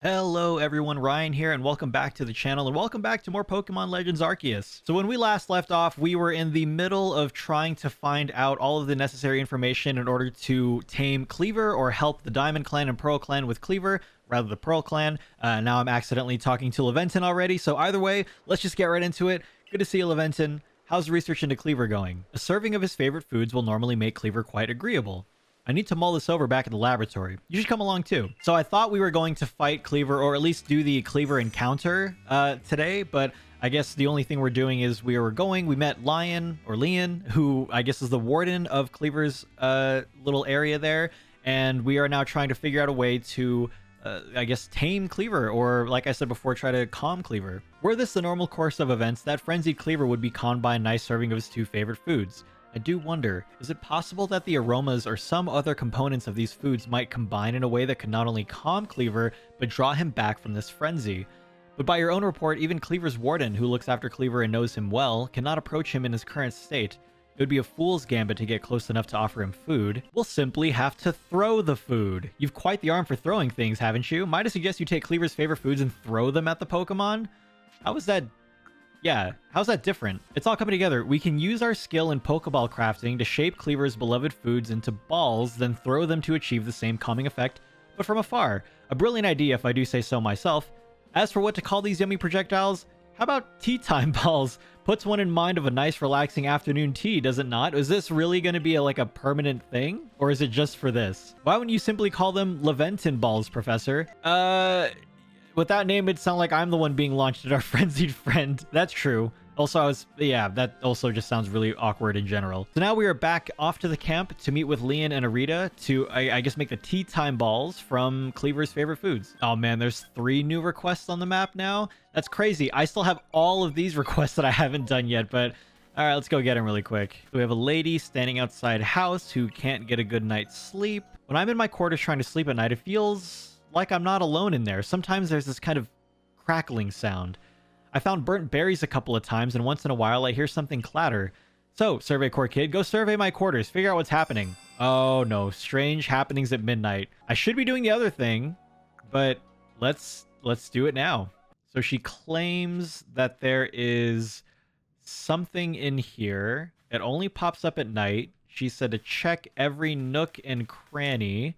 Hello everyone, Ryan here, and welcome back to the channel, and welcome back to more Pokemon Legends Arceus. So when we last left off, we were in the middle of trying to find out all of the necessary information in order to tame Kleavor, or help the Diamond Clan and Pearl Clan with Kleavor, rather the Pearl Clan. Now I'm accidentally talking to Leventon already, so either way, let's just get right into it. Good to see you, Leventon. How's research into Kleavor going? A serving of his favorite foods will normally make Kleavor quite agreeable. I need to mull this over back at the laboratory. You should come along too. So I thought we were going to fight Kleavor, or at least do the Kleavor encounter today, but I guess the only thing we're doing is we met Leon, who I guess is the warden of Kleavor's little area there, and we are now trying to figure out a way to I guess tame Kleavor, or like I said before, try to calm Kleavor. Were this the normal course of events, that frenzied Kleavor would be calmed by a nice serving of his two favorite foods. I do wonder, is it possible that the aromas or some other components of these foods might combine in a way that could not only calm Kleavor, but draw him back from this frenzy? But by your own report, even Kleavor's warden, who looks after Kleavor and knows him well, cannot approach him in his current state. It would be a fool's gambit to get close enough to offer him food. We'll simply have to throw the food. You've quite the arm for throwing things, haven't you? Might I suggest you take Kleavor's favorite foods and throw them at the Pokemon? How is that? Yeah, how's that different? It's all coming together. We can use our skill in Pokeball crafting to shape Kleavor's beloved foods into balls, then throw them to achieve the same calming effect, but from afar. A brilliant idea, if I do say so myself. As for what to call these yummy projectiles, how about tea time balls? Puts one in mind of a nice relaxing afternoon tea, does it not? Is this really going to be a permanent thing? Or is it just for this? Why wouldn't you simply call them Leventon balls, Professor? With that name, it'd sound like I'm the one being launched at our frenzied friend. That's true. Also, that also just sounds really awkward in general. So now we are back off to the camp to meet with Leon and Arita to, I guess, make the tea time balls from Kleavor's favorite foods. Oh man, there's 3 new requests on the map now. That's crazy. I still have all of these requests that I haven't done yet, but all right, let's go get them really quick. We have a lady standing outside house who can't get a good night's sleep. When I'm in my quarters trying to sleep at night, it feels like I'm not alone in there. Sometimes there's this kind of crackling sound. I found burnt berries a couple of times, and once in a while I hear something clatter. So, Survey Corps kid, go survey my quarters, figure out what's happening. Oh no, strange happenings at midnight. I should be doing the other thing, but let's do it now. So she claims that there is something in here. It only pops up at night. She said to check every nook and cranny.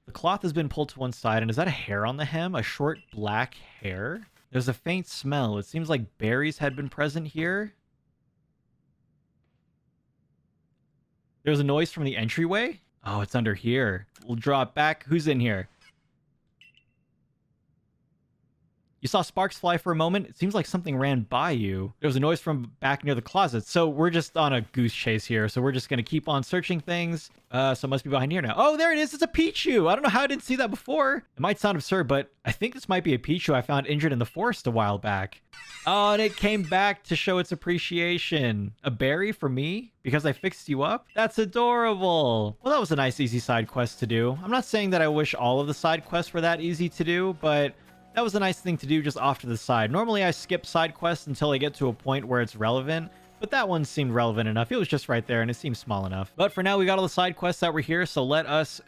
The cloth has been pulled to one side, and is that a hair on the hem? A short black hair? There's a faint smell. It seems like berries had been present here. There's a noise from the entryway? Oh, it's under here. We'll draw it back. Who's in here? You saw sparks fly for a moment. It seems like something ran by you. There was a noise from back near the closet. So we're just on a goose chase here. So we're just going to keep on searching things. So it must be behind here now. Oh, there it is. It's a Pichu. I don't know how I didn't see that before. It might sound absurd, but I think this might be a Pichu I found injured in the forest a while back. Oh, and it came back to show its appreciation. A berry for me? Because I fixed you up? That's adorable. Well, that was a nice, easy side quest to do. I'm not saying that I wish all of the side quests were that easy to do, but that was a nice thing to do just off to the side. Normally, I skip side quests until I get to a point where it's relevant, but that one seemed relevant enough. It was just right there, and it seemed small enough. But for now, we got all the side quests that were here, so let us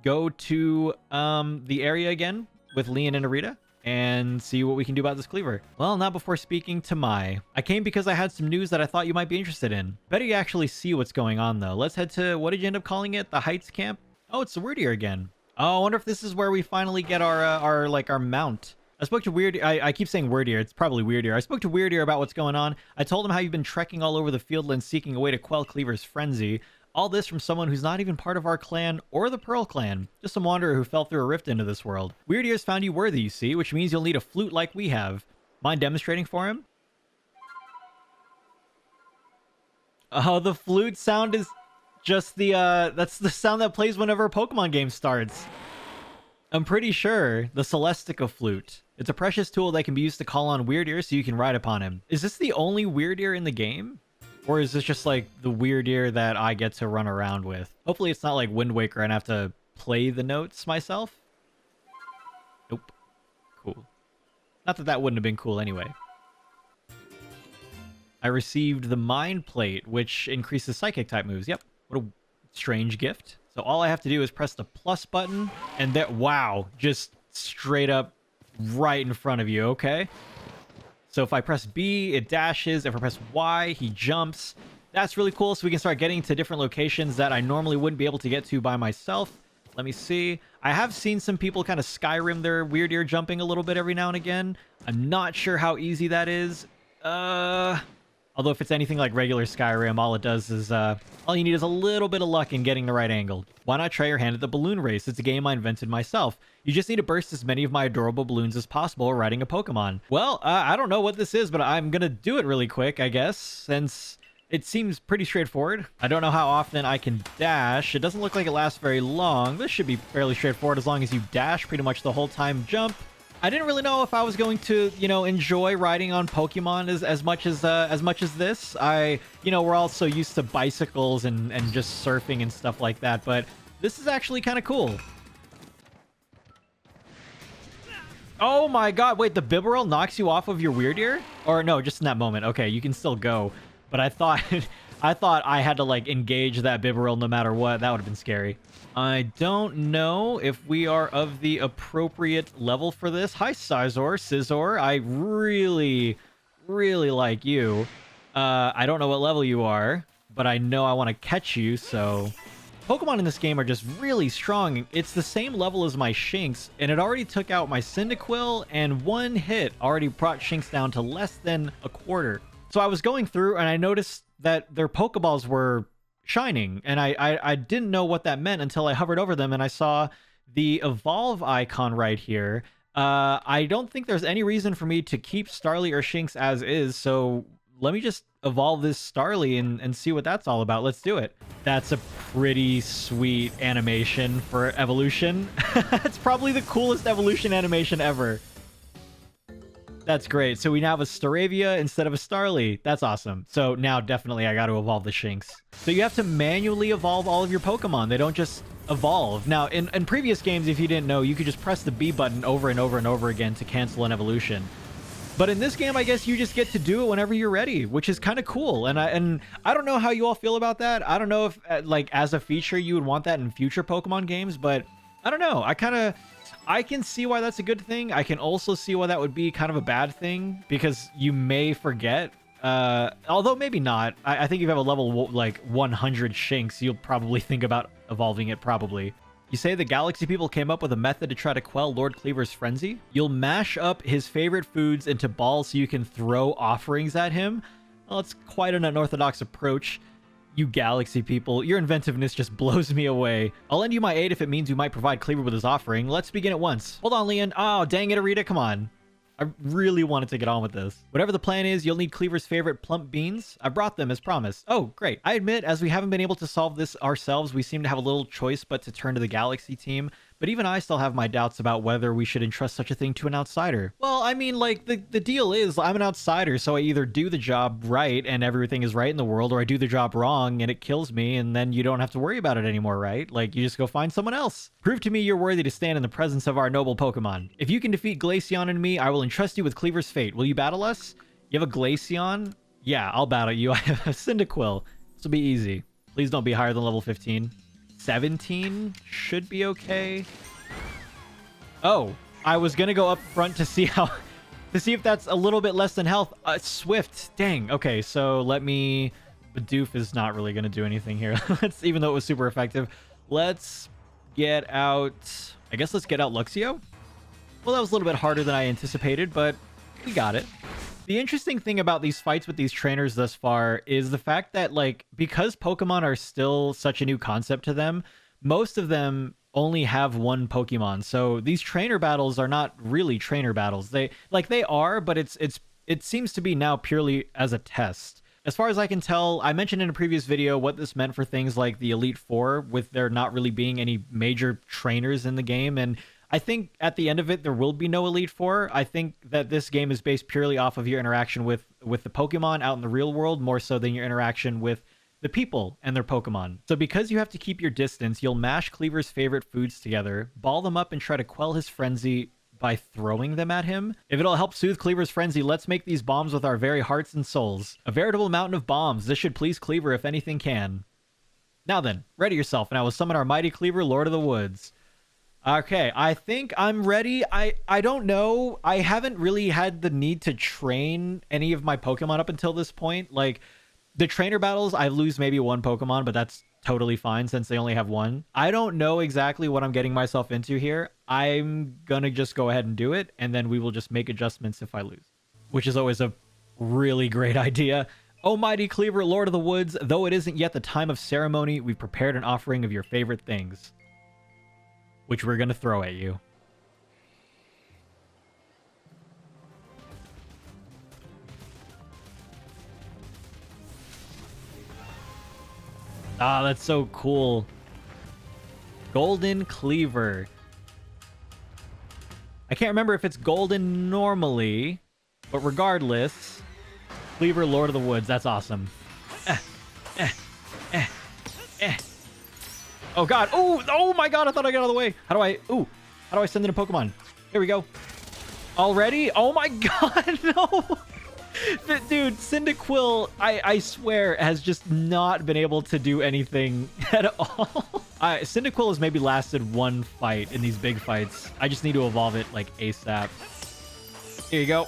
go to the area again with Leon and Arita and see what we can do about this Kleavor. Well, not before speaking to Mai. I came because I had some news that I thought you might be interested in. Better you actually see what's going on, though. Let's head to, what did you end up calling it? The Heights Camp? Oh, it's the Wyrdeer again. Oh, I wonder if this is where we finally get our mount. I spoke to Wyrdeer. I keep saying Wyrdeer. It's probably Wyrdeer. I spoke to Wyrdeer about what's going on. I told him how you've been trekking all over the fieldlands seeking a way to quell Kleavor's frenzy. All this from someone who's not even part of our clan or the Pearl clan. Just some wanderer who fell through a rift into this world. Wyrdeer's found you worthy, you see, which means you'll need a flute like we have. Mind demonstrating for him? Oh, the flute sound is just the, that's the sound that plays whenever a Pokemon game starts. I'm pretty sure the Celestica flute. It's a precious tool that can be used to call on Wyrdeer so you can ride upon him. Is this the only Wyrdeer in the game? Or is this just like the Wyrdeer that I get to run around with? Hopefully it's not like Wind Waker and I have to play the notes myself. Nope. Cool. Not that that wouldn't have been cool anyway. I received the Mind Plate, which increases Psychic type moves. Yep. What a strange gift. So all I have to do is press the plus button, and that, wow, just straight up right in front of you, okay? So if I press B, it dashes. If I press Y, he jumps. That's really cool. So we can start getting to different locations that I normally wouldn't be able to get to by myself. Let me see. I have seen some people kind of Skyrim their Wyrdeer jumping a little bit every now and again. I'm not sure how easy that is. Although if it's anything like regular Skyrim, all it does is, all you need is a little bit of luck in getting the right angle. Why not try your hand at the balloon race? It's a game I invented myself. You just need to burst as many of my adorable balloons as possible while riding a Pokemon. Well, I don't know what this is, but I'm gonna do it really quick, I guess, since it seems pretty straightforward. I don't know how often I can dash. It doesn't look like it lasts very long. This should be fairly straightforward as long as you dash pretty much the whole time jump. I didn't really know if I was going to, you know, enjoy riding on Pokemon as much as this. We're all so used to bicycles and just surfing and stuff like that, but this is actually kind of cool. Oh my god, wait, the Bibarel knocks you off of your Wyrdeer? Or no, just in that moment. Okay, you can still go. But I thought I had to like engage that Bibarel no matter what. That would have been scary. I don't know if we are of the appropriate level for this. Hi, Scizor. I really, really like you. I don't know what level you are, but I know I want to catch you, so... Pokemon in this game are just really strong. It's the same level as my Shinx, and it already took out my Cyndaquil, and one hit already brought Shinx down to less than a quarter. So I was going through, and I noticed that their Pokeballs were shining, and I didn't know what that meant until I hovered over them and I saw the evolve icon right here. I don't think there's any reason for me to keep Starly or Shinx as is, so let me just evolve this Starly and see what that's all about. Let's do it. That's a pretty sweet animation for evolution. It's probably the coolest evolution animation ever. That's great. So we now have a Staravia instead of a Starly. That's awesome. So now definitely I got to evolve the Shinx. So you have to manually evolve all of your Pokemon. They don't just evolve. Now, in previous games, if you didn't know, you could just press the B button over and over and over again to cancel an evolution. But in this game, I guess you just get to do it whenever you're ready, which is kind of cool. And I don't know how you all feel about that. I don't know if, like, as a feature, you would want that in future Pokemon games, but I don't know. I can see why that's a good thing. I can also see why that would be kind of a bad thing, because you may forget. Although maybe not. I think if you have a level like 100 Shinx, you'll probably think about evolving it probably. You say the Galaxy people came up with a method to try to quell Lord Kleavor's frenzy? You'll mash up his favorite foods into balls so you can throw offerings at him? Well, it's quite an unorthodox approach. You Galaxy people, your inventiveness just blows me away. I'll lend you my aid if it means you might provide Kleavor with his offering. Let's begin at once. Hold on, Leon. Oh, dang it, Arita, come on. I really wanted to get on with this. Whatever the plan is, you'll need Kleavor's favorite plump beans. I brought them as promised. Oh, great. I admit, as we haven't been able to solve this ourselves, we seem to have a little choice but to turn to the Galaxy team. But even I still have my doubts about whether we should entrust such a thing to an outsider. Well, I mean, like, the deal is I'm an outsider, so I either do the job right and everything is right in the world, or I do the job wrong and it kills me, and then you don't have to worry about it anymore, right? Like, you just go find someone else. Prove to me you're worthy to stand in the presence of our noble Pokemon. If you can defeat Glaceon and me, I will entrust you with Kleavor's fate. Will you battle us? You have a Glaceon? Yeah, I'll battle you. I have a Cyndaquil. This will be easy. Please don't be higher than level 15. 17 should be okay. Oh, I was gonna go up front to see how to see if that's a little bit less than health. Swift, dang. Okay, so let me... Bidoof is not really gonna do anything here. Even though it was super effective. Let's get out... I guess let's get out Luxio. Well, that was a little bit harder than I anticipated, but we got it. The interesting thing about these fights with these trainers thus far is the fact that, like, because Pokemon are still such a new concept to them, most of them only have one Pokemon. So these trainer battles are not really trainer battles. They are, but it seems to be now purely as a test. As far as I can tell, I mentioned in a previous video what this meant for things like the Elite Four, with there not really being any major trainers in the game, and I think at the end of it, there will be no Elite Four. I think that this game is based purely off of your interaction with the Pokemon out in the real world, more so than your interaction with the people and their Pokemon. So because you have to keep your distance, you'll mash Kleavor's favorite foods together, ball them up, and try to quell his frenzy by throwing them at him. If it'll help soothe Kleavor's frenzy, let's make these bombs with our very hearts and souls. A veritable mountain of bombs. This should please Kleavor if anything can. Now then, ready yourself, and I will summon our mighty Kleavor, Lord of the Woods. Okay, I think I'm ready. I don't know. I haven't really had the need to train any of my Pokemon up until this point. Like, the trainer battles, I lose maybe one Pokemon, but that's totally fine since they only have one. I don't know exactly what I'm getting myself into here. I'm gonna just go ahead and do it, and then we will just make adjustments if I lose, which is always a really great idea. Oh, mighty Kleavor, Lord of the Woods, though it isn't yet the time of ceremony, we've prepared an offering of your favorite things, which we're gonna throw at you. Ah, that's so cool. Golden Kleavor. I can't remember if it's golden normally, but regardless, Kleavor, Lord of the Woods. That's awesome. Eh, eh, eh, eh. Oh god. Oh my god, I thought I got out of the way. How do I send in a Pokemon? Here we go. Already? Oh my god, no. Dude, Cyndaquil, I swear, has just not been able to do anything at all. Cyndaquil has maybe lasted one fight in these big fights. I just need to evolve it, like, ASAP. Here you go.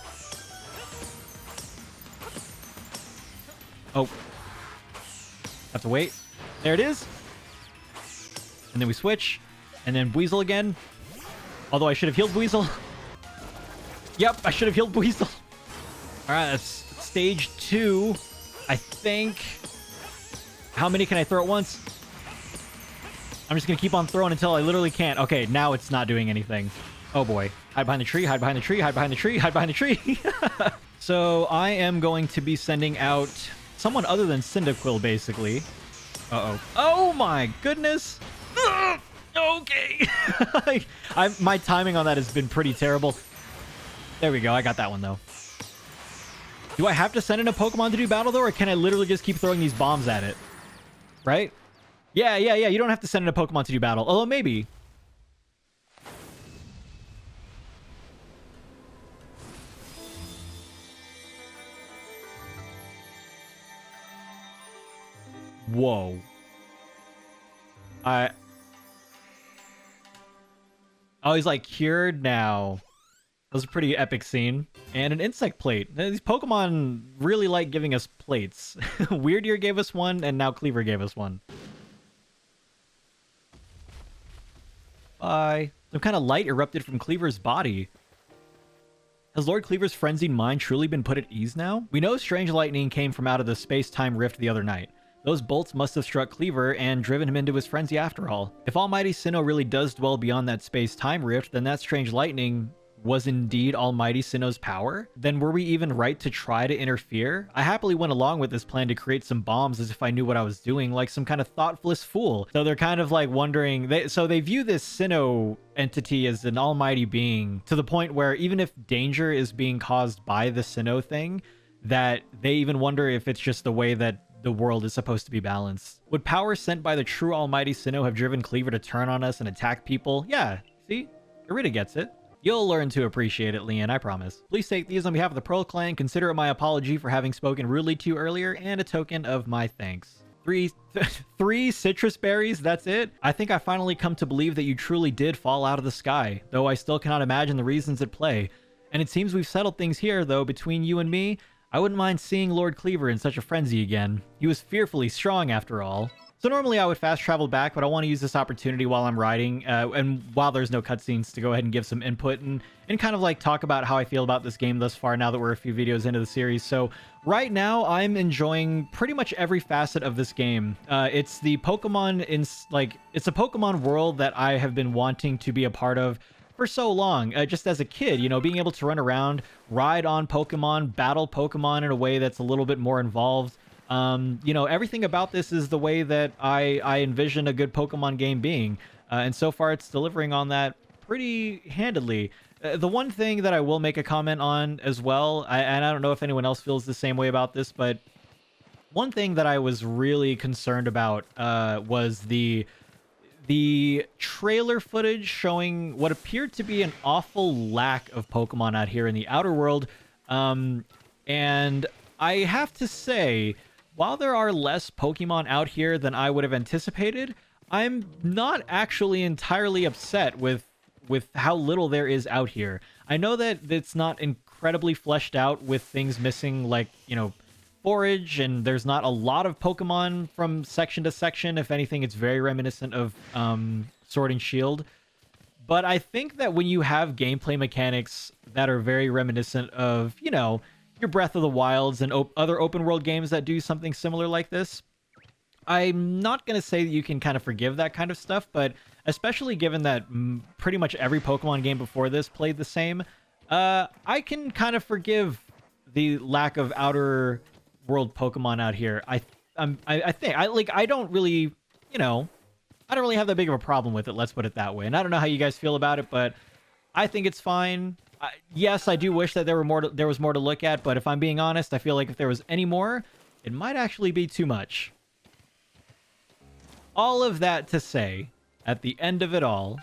Oh. Have to wait. There it is. And then we switch. And then Weasel again. Although I should have healed Weasel. Yep, I should have healed Weasel. All right, that's stage 2, I think. How many can I throw at once? I'm just going to keep on throwing until I literally can't. Okay, now it's not doing anything. Oh, boy. Hide behind the tree, hide behind the tree, hide behind the tree, hide behind the tree. So I am going to be sending out someone other than Cyndaquil, basically. Uh-oh. Oh, my goodness. Ugh! Okay. My timing on that has been pretty terrible. There we go. I got that one, though. Do I have to send in a Pokemon to do battle, though, or can I literally just keep throwing these bombs at it? Right? Yeah. You don't have to send in a Pokemon to do battle. Although, maybe. Whoa. Oh, he's, like, cured now. That was a pretty epic scene. And an insect plate. These Pokemon really like giving us plates. Wyrdeer gave us one, and now Kleavor gave us one. Bye. Some kind of light erupted from Kleavor's body. Has Lord Kleavor's frenzied mind truly been put at ease now? We know strange lightning came from out of the space-time rift the other night. Those bolts must have struck Kleavor and driven him into his frenzy after all. If Almighty Sinnoh really does dwell beyond that space-time rift, then that strange lightning was indeed Almighty Sinnoh's power? Then were we even right to try to interfere? I happily went along with this plan to create some bombs as if I knew what I was doing, like some kind of thoughtless fool. So they're kind of like wondering, so they view this Sinnoh entity as an almighty being, to the point where even if danger is being caused by the Sinnoh thing, that they even wonder if it's just the way that the world is supposed to be balanced. Would power sent by the true almighty Sinnoh have driven Kleavor to turn on us and attack people? Yeah, see? Irida gets it. You'll learn to appreciate it, Leanne, I promise. Please take these on behalf of the Pearl Clan. Consider it my apology for having spoken rudely to you earlier, and a token of my thanks. Three citrus berries, that's it? I think I finally come to believe that you truly did fall out of the sky, though I still cannot imagine the reasons at play. And it seems we've settled things here, though, between you and me. I wouldn't mind seeing Lord Kleavor in such a frenzy again. He was fearfully strong, after all. So normally I would fast travel back, but I want to use this opportunity while I'm riding, and while there's no cutscenes, to go ahead and give some input and kind of like talk about how I feel about this game thus far, now that we're a few videos into the series. So right now I'm enjoying pretty much every facet of this game. It's the Pokemon it's a Pokemon world that I have been wanting to be a part of for so long, just as a kid, you know, being able to run around, ride on Pokemon, battle Pokemon in a way that's a little bit more involved. You know, everything about this is the way that I envision a good Pokemon game being. And so far it's delivering on that pretty handedly. The one thing that I will make a comment on as well, and I don't know if anyone else feels the same way about this, but one thing that I was really concerned about was the trailer footage showing what appeared to be an awful lack of Pokemon out here in the outer world. And I have to say, while there are less Pokemon out here than I would have anticipated, I'm not actually entirely upset with how little there is out here. I know that it's not incredibly fleshed out with things missing, like, you know, forage, and there's not a lot of Pokemon from section to section. If anything, it's very reminiscent of Sword and Shield. But I think that when you have gameplay mechanics that are very reminiscent of, you know, your Breath of the Wilds and other open world games that do something similar like this, I'm not going to say that you can kind of forgive that kind of stuff, but especially given that pretty much every Pokemon game before this played the same, I can kind of forgive the lack of outer world Pokemon out here. I think I don't really, you know, I don't really have that big of a problem with it. Let's put it that way. And I don't know how you guys feel about it, but I think it's fine. Yes, I do wish that there was more to look at, but if I'm being honest, I feel like if there was any more, it might actually be too much. All of that to say, at the end of it all,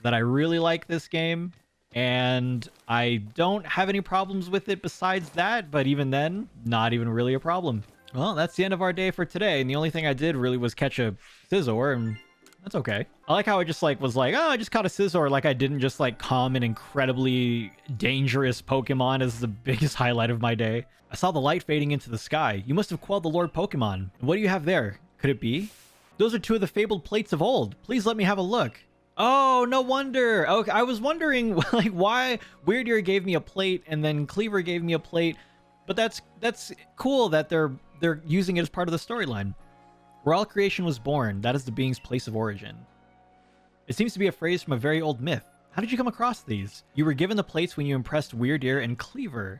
that I really like this game, and I don't have any problems with it besides that, but even then, not even really a problem. Well, that's the end of our day for today, and the only thing I did really was catch a Scizor, and that's okay. I like how I just was like, oh, I just caught a Scizor, like I didn't just calm an incredibly dangerous Pokemon as the biggest highlight of my day. I saw the light fading into the sky. You must have quelled the Lord Pokemon. What do you have there? Could it be? Those are two of the fabled plates of old. Please let me have a look. Oh, no wonder. Okay, I was wondering why Wyrdeer gave me a plate and then Kleavor gave me a plate, but that's cool that they're using it as part of the storyline. Where all creation was born, that is the being's place of origin. It seems to be a phrase from a very old myth. How did you come across these? You were given the plates when you impressed Wyrdeer and Kleavor.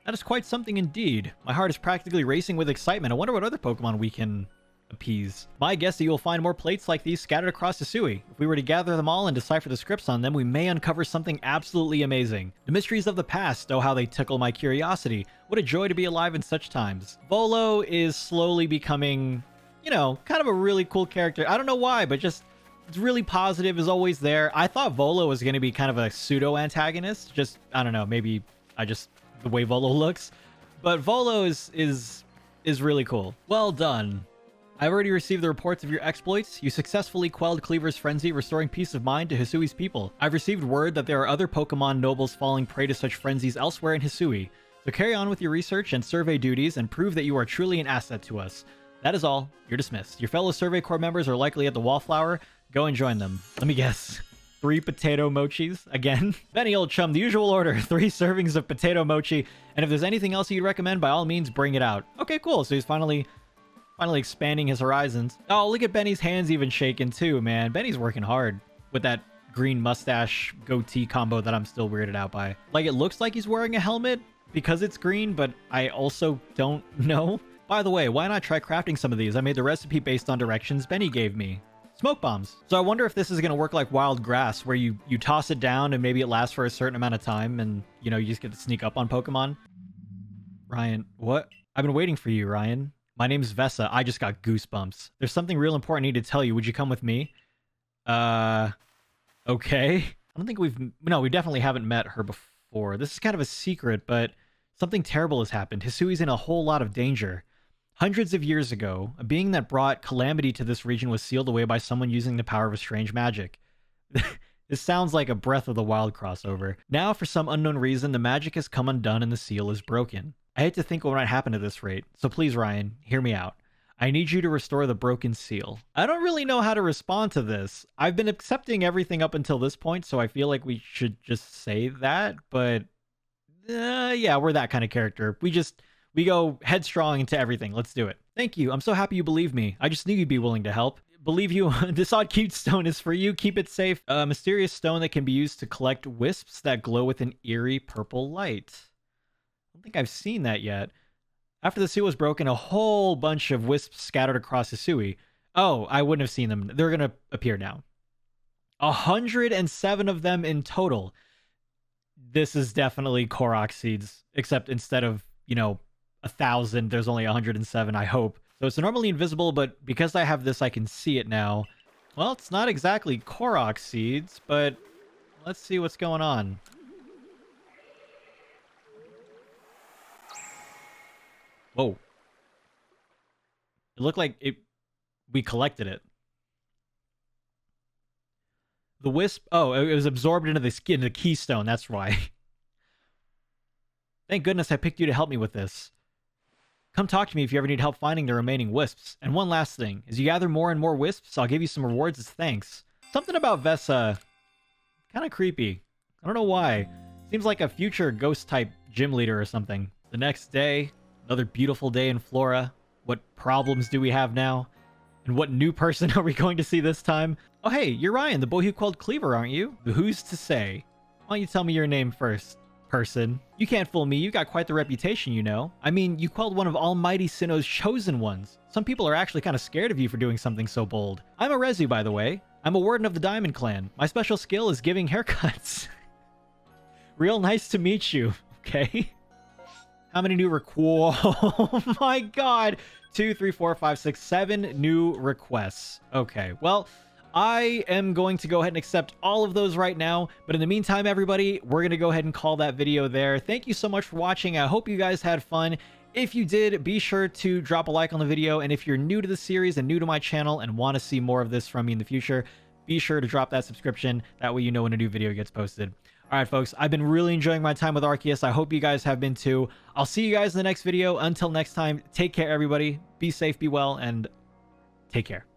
That is quite something indeed. My heart is practically racing with excitement. I wonder what other Pokemon we can appease. My guess that you will find more plates like these scattered across Hisui. If we were to gather them all and decipher the scripts on them, we may uncover something absolutely amazing. The mysteries of the past, oh how they tickle my curiosity. What a joy to be alive in such times. Volo is slowly becoming, you know, kind of a really cool character. I don't know why, but just it's really positive, is always there. I thought Volo was going to be kind of a pseudo antagonist. Just, I don't know, maybe the way Volo looks. But Volo is really cool. Well done. I've already received the reports of your exploits. You successfully quelled Kleavor's frenzy, restoring peace of mind to Hisui's people. I've received word that there are other Pokemon nobles falling prey to such frenzies elsewhere in Hisui. So carry on with your research and survey duties and prove that you are truly an asset to us. That is all. You're dismissed. Your fellow Survey Corps members are likely at the Wallflower. Go and join them. Let me guess. 3 potato mochis again? Benny, old chum, the usual order. 3 servings of potato mochi. And if there's anything else you'd recommend, by all means, bring it out. Okay, cool. So he's finally expanding his horizons. Oh, look at Benny's hands even shaking too, man. Benny's working hard with that green mustache goatee combo that I'm still weirded out by. Like, it looks like he's wearing a helmet because it's green, but I also don't know. By the way, why not try crafting some of these? I made the recipe based on directions Benny gave me. Smoke bombs. So I wonder if this is going to work like wild grass, where you toss it down and maybe it lasts for a certain amount of time and, you know, you just get to sneak up on Pokemon. Ryan, what? I've been waiting for you, Ryan. My name's Vesa. I just got goosebumps. There's something real important I need to tell you. Would you come with me? Okay. I don't think we definitely haven't met her before. This is kind of a secret, but something terrible has happened. Hisui's in a whole lot of danger. Hundreds of years ago, a being that brought calamity to this region was sealed away by someone using the power of a strange magic. This sounds like a Breath of the Wild crossover. Now, for some unknown reason, the magic has come undone and the seal is broken. I hate to think what might happen at this rate, so please, Ryan, hear me out. I need you to restore the broken seal. I don't really know how to respond to this. I've been accepting everything up until this point, so I feel like we should just say that, but yeah, we're that kind of character. We go headstrong into everything. Let's do it. Thank you. I'm so happy you believe me. I just knew you'd be willing to help. Believe you. This odd cute stone is for you. Keep it safe. A mysterious stone that can be used to collect wisps that glow with an eerie purple light. I don't think I've seen that yet. After the seal was broken, a whole bunch of wisps scattered across Hisui. Oh, I wouldn't have seen them. They're going to appear now. 107 of them in total. This is definitely Korok seeds, except instead of, 1,000, there's only 107, I hope. So it's normally invisible, but because I have this, I can see it now. Well, it's not exactly Korok seeds, but let's see what's going on. Whoa. It looked like we collected it. The wisp... Oh, it was absorbed into the skin, the keystone. That's why. Thank goodness I picked you to help me with this. Come talk to me if you ever need help finding the remaining wisps. And one last thing. As you gather more and more wisps, I'll give you some rewards as thanks. Something about Vesa... kind of creepy. I don't know why. Seems like a future ghost-type gym leader or something. The next day, another beautiful day in Flora. What problems do we have now? And what new person are we going to see this time? Oh hey, you're Ryan, the boy who called Kleavor, aren't you? The who's to say? Why don't you tell me your name first, person? You can't fool me, you've got quite the reputation, you know. I mean, you called one of Almighty Sinnoh's chosen ones. Some people are actually kind of scared of you for doing something so bold. I'm a Rezu, by the way. I'm a warden of the Diamond Clan. My special skill is giving haircuts. Real nice to meet you, okay? How many new oh my god! 2, 3, 4, 5, 6, 7 new requests. Okay, well, I am going to go ahead and accept all of those right now. But in the meantime, everybody, we're going to go ahead and call that video there. Thank you so much for watching. I hope you guys had fun. If you did, be sure to drop a like on the video. And if you're new to the series and new to my channel and want to see more of this from me in the future, be sure to drop that subscription. That way you know when a new video gets posted. All right, folks, I've been really enjoying my time with Arceus. I hope you guys have been too. I'll see you guys in the next video. Until next time, take care, everybody. Be safe, be well, and take care.